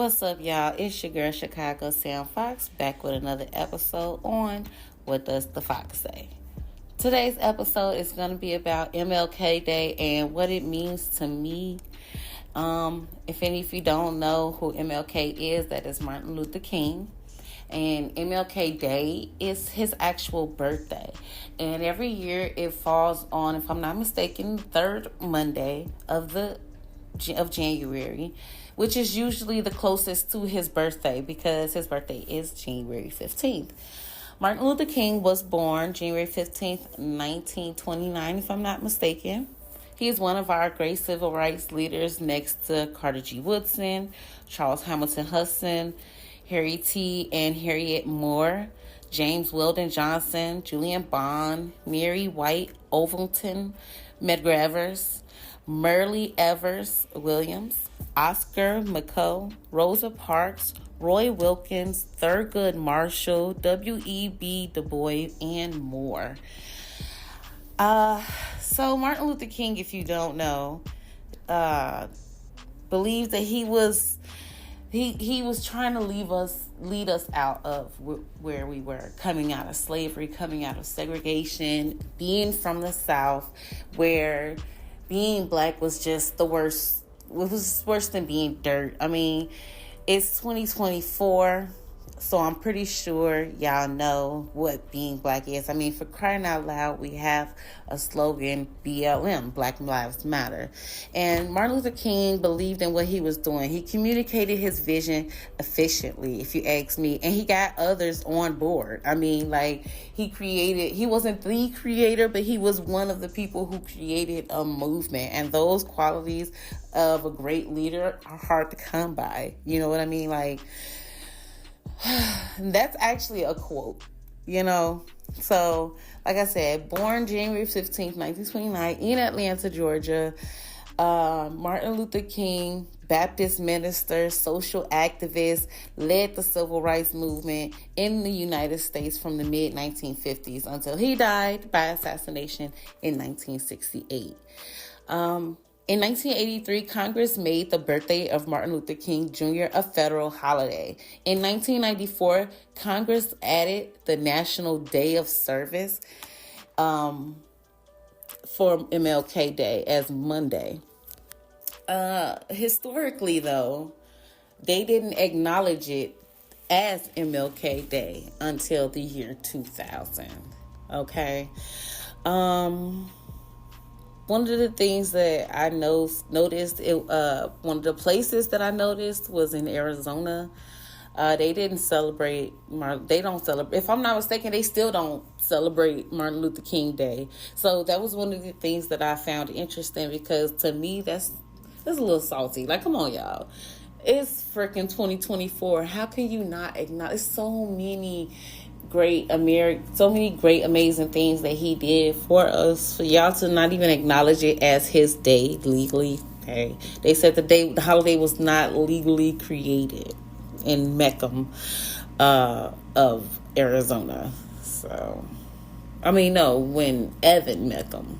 What's up, y'all? It's your girl, Chicago Sam Fox, back with another episode on What Does the Fox Say? Today's episode is going to be about MLK Day and what it means to me. If any of you don't know who MLK is, that is Martin Luther King. And MLK Day is his actual birthday. And every year it falls on, if I'm not mistaken, the third Monday of January, which is usually the closest to his birthday because his birthday is January 15th. Martin Luther King was born January 15th, 1929, if I'm not mistaken. He is one of our great civil rights leaders next to Carter G. Woodson, Charles Hamilton Hudson, Harry T. and Harriet Moore, James Weldon Johnson, Julian Bond, Mary White Overton, Medgar Evers, Murray Evers Williams, Oscar McCoe, Rosa Parks, Roy Wilkins, Thurgood Marshall, W.E.B. Du Bois, and more. So Martin Luther King, if you don't know, believes that he was trying to lead us out of where we were, coming out of slavery, coming out of segregation, being from the South, where being black was just the worst. It was worse than being dirt. I mean, it's 2024, so I'm pretty sure y'all know what being black is. I mean, for crying out loud, we have a slogan, BLM, Black Lives Matter. And Martin Luther King believed in what he was doing. He communicated his vision efficiently, if you ask me, and he got others on board. I mean, like, he wasn't the creator, but he was one of the people who created a movement. And those qualities of a great leader are hard to come by. You know what I mean? Like, that's actually a quote, you know? So, like I said, born January 15th, 1929 in Atlanta, Georgia. Martin Luther King, Baptist minister, social activist, led the civil rights movement in the United States from the mid-1950s until he died by assassination in 1968. In 1983, Congress made the birthday of Martin Luther King Jr. a federal holiday. In 1994, Congress added the National Day of Service for MLK Day as Monday. Historically, though, they didn't acknowledge it as MLK Day until the year 2000. Okay? One of the things that I noticed, one of the places that I noticed was in Arizona. They don't celebrate, if I'm not mistaken, they still don't celebrate Martin Luther King Day. So that was one of the things that I found interesting, because to me, that's a little salty. Like, come on, y'all. It's freaking 2024. How can you not acknowledge so many great, amazing things that he did for us, for y'all to not even acknowledge it as his day legally? Okay, they said the holiday was not legally created in Meckham of Arizona. So, I mean, no, when Evan Meckham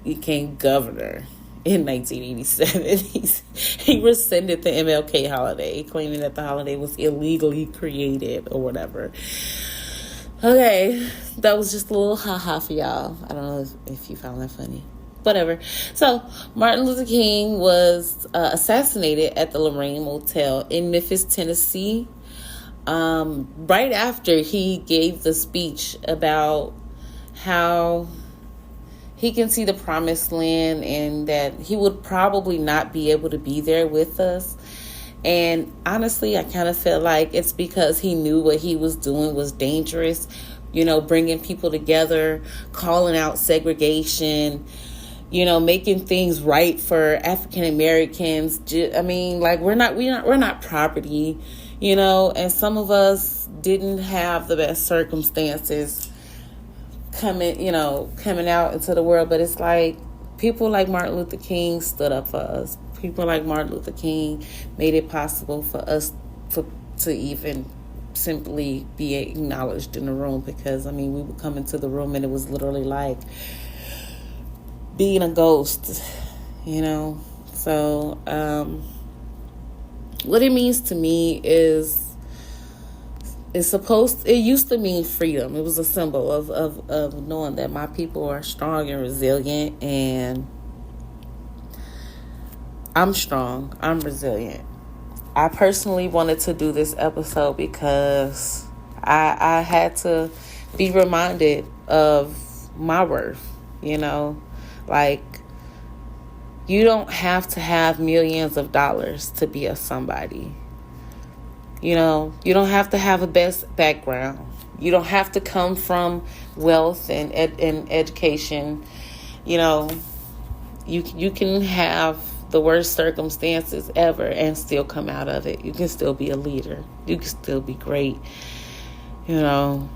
became governor in 1987, he rescinded the MLK holiday, claiming that the holiday was illegally created or whatever. Okay, that was just a little ha-ha for y'all. I don't know if you found that funny. Whatever. So, Martin Luther King was assassinated at the Lorraine Motel in Memphis, Tennessee, right after he gave the speech about how he can see the promised land and that he would probably not be able to be there with us. And honestly, I kind of feel like it's because he knew what he was doing was dangerous, you know, bringing people together, calling out segregation, you know, making things right for African Americans. I mean, like, we're not property, you know, and some of us didn't have the best circumstances coming out into the world. But it's like people like Martin Luther King stood up for us. People like Martin Luther King made it possible for us to even simply be acknowledged in the room, because, I mean, we would come into the room and it was literally like being a ghost, you know. So, What it means to me is it used to mean freedom. It was a symbol of knowing that my people are strong and resilient, and I'm strong. I'm resilient. I personally wanted to do this episode because I had to be reminded of my worth, like, you don't have to have millions of dollars to be a somebody. You don't have to have a best background. You don't have to come from wealth and education. You can have the worst circumstances ever and still come out of it. You can still be a leader. You can still be great. You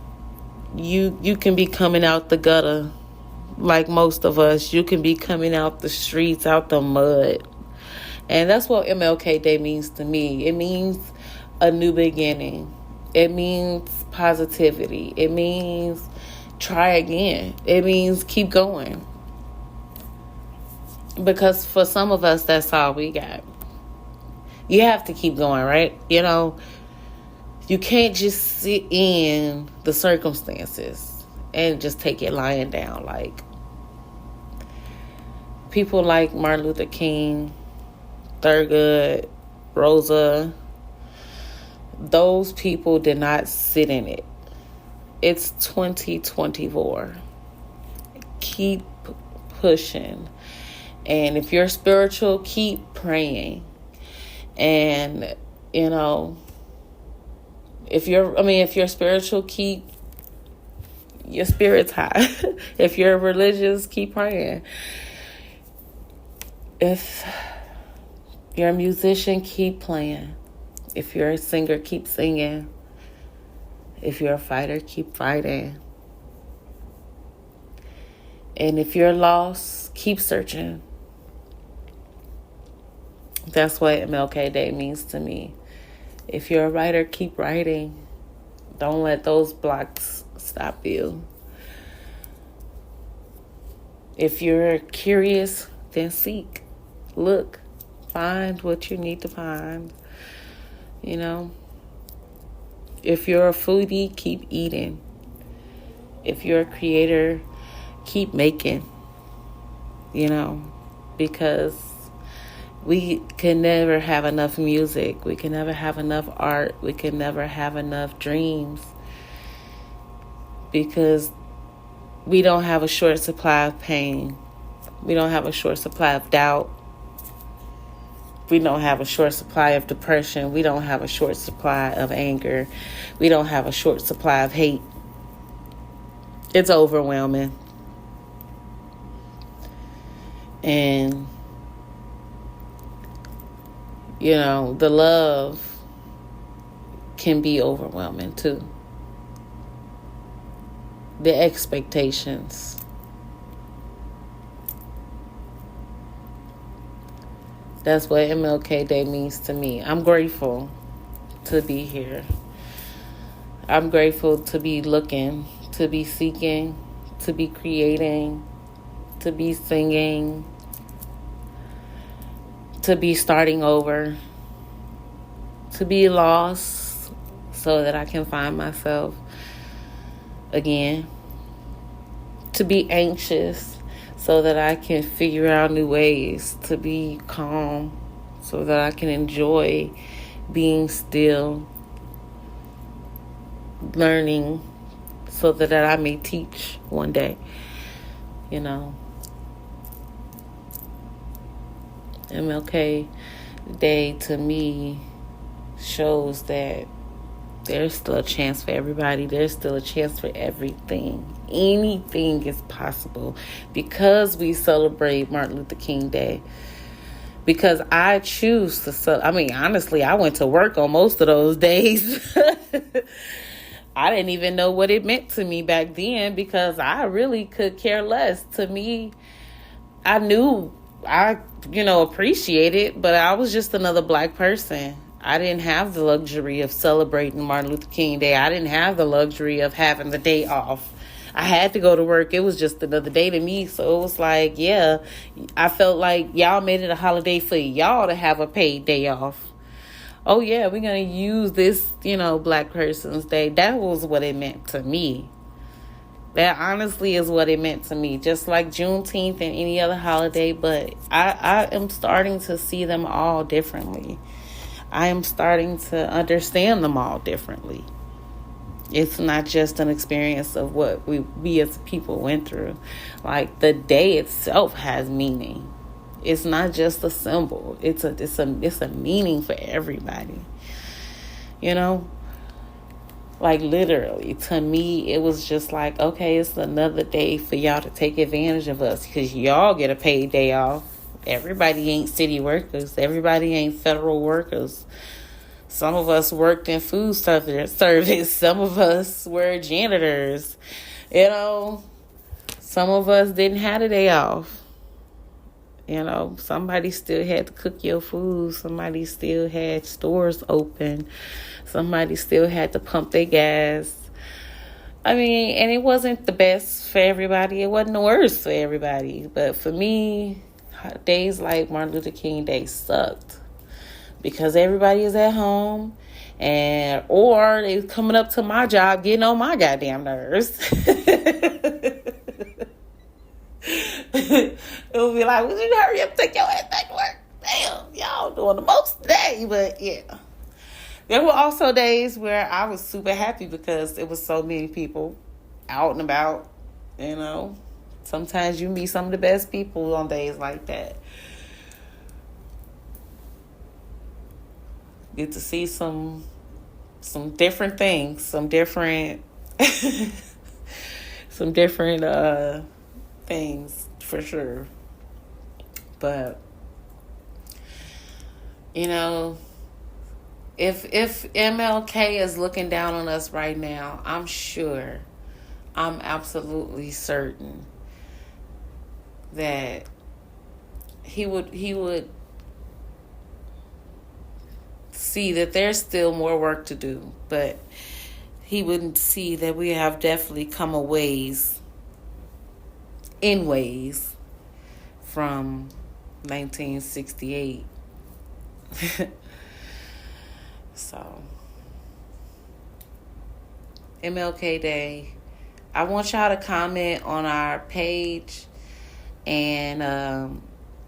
can be coming out the gutter like most of us. You can be coming out the streets, out the mud. And that's what MLK Day means to me. It means a new beginning. It means positivity. It means try again. It means keep going. Because for some of us, that's all we got. You have to keep going, right? You can't just sit in the circumstances and just take it lying down. Like, people like Martin Luther King, Thurgood, Rosa, those people did not sit in it. It's 2024. Keep pushing. And if you're spiritual, keep praying. And, if you're spiritual, keep your spirits high. If you're religious, keep praying. If you're a musician, keep playing. If you're a singer, keep singing. If you're a fighter, keep fighting. And if you're lost, keep searching. That's what MLK Day means to me. If you're a writer, keep writing. Don't let those blocks stop you. If you're curious, then seek. Look. Find what you need to find. If you're a foodie, keep eating. If you're a creator, keep making. Because we can never have enough music. We can never have enough art. We can never have enough dreams. Because we don't have a short supply of pain. We don't have a short supply of doubt. We don't have a short supply of depression. We don't have a short supply of anger. We don't have a short supply of hate. It's overwhelming. And, the love can be overwhelming too. The expectations. That's what MLK Day means to me. I'm grateful to be here. I'm grateful to be looking, to be seeking, to be creating, to be singing, to be starting over, to be lost so that I can find myself again, to be anxious so that I can figure out new ways, to be calm so that I can enjoy being still, learning so that I may teach one day, MLK Day to me shows that there's still a chance for everybody. There's still a chance for everything. Anything is possible because we celebrate Martin Luther King Day. Because I choose to honestly, I went to work on most of those days. I didn't even know what it meant to me back then because I really could care less. To me, I knew I appreciate it, but I was just another black person. I didn't have the luxury of celebrating Martin Luther King Day. I didn't have the luxury of having the day off. I had to go to work. It was just another day to me. So it was like, I felt like y'all made it a holiday for y'all to have a paid day off. oh yeah, we're going to use this, Black Person's Day. That was what it meant to me. That honestly is what it meant to me. Just like Juneteenth and any other holiday, but I am starting to see them all differently. I am starting to understand them all differently. It's not just an experience of what we as people went through. Like, the day itself has meaning. It's not just a symbol. It's a meaning for everybody. Like, literally, to me, it was just like, okay, it's another day for y'all to take advantage of us because y'all get a paid day off. Everybody ain't city workers. Everybody ain't federal workers. Some of us worked in food service. Some of us were janitors. Some of us didn't have a day off. Somebody still had to cook your food. Somebody still had stores open. Somebody still had to pump their gas. And it wasn't the best for everybody. It wasn't the worst for everybody. But for me, days like Martin Luther King Day sucked. Because everybody is at home, or they coming up to my job getting on my goddamn nerves. It'll be like, would you hurry up, take your ass back to work? Damn, y'all doing the most today. But yeah, there were also days where I was super happy because it was so many people out and about. Sometimes you meet some of the best people on days like that. Get to see some different things, some different things for sure. But if MLK is looking down on us right now, I'm absolutely certain that he would see that there's still more work to do, but he wouldn't see that we have definitely come a ways from 1968. So, MLK Day, I want y'all to comment on our page and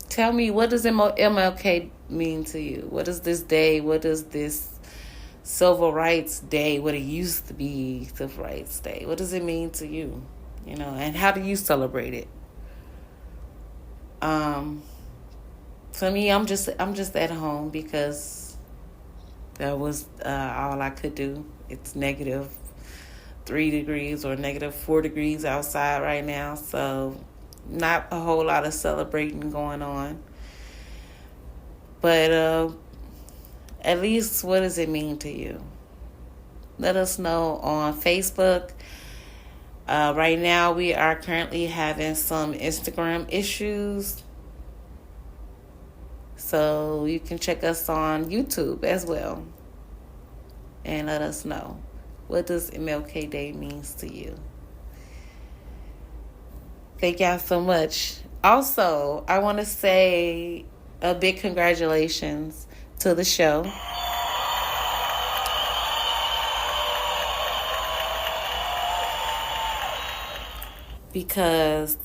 tell me, what does MLK mean to you? What is this day? What does this Civil Rights Day, what it used to be Civil Rights Day, what does it mean to you? And how do you celebrate it? For me, I'm just at home because that was all I could do. It's -3 degrees or -4 degrees outside right now, so not a whole lot of celebrating going on. But at least, what does it mean to you? Let us know on Facebook. Right now, we are currently having some Instagram issues. So you can check us on YouTube as well. And let us know, what does MLK Day means to you? Thank y'all so much. Also, I want to say a big congratulations to the show. Because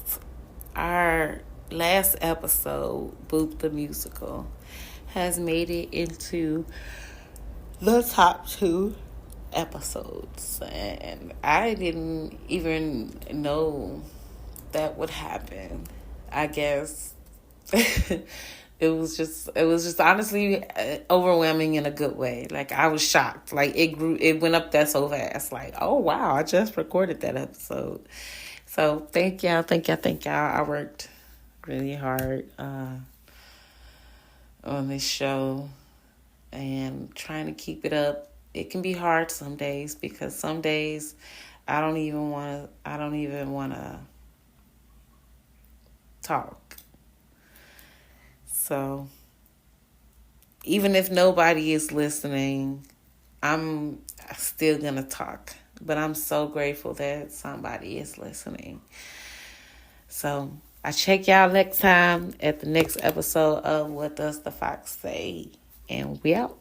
our last episode, Boop the Musical, has made it into the top 2 episodes. And I didn't even know that would happen. I guess it was just honestly overwhelming in a good way. Like, I was shocked. Like, it went up there so fast. Like, oh wow, I just recorded that episode. So thank y'all. I worked really hard on this show and trying to keep it up. It can be hard some days because some days I don't even want to talk. So even if nobody is listening, I'm still going to talk. But I'm so grateful that somebody is listening. So I check y'all next time at the next episode of What Does the Fox Say? And we out.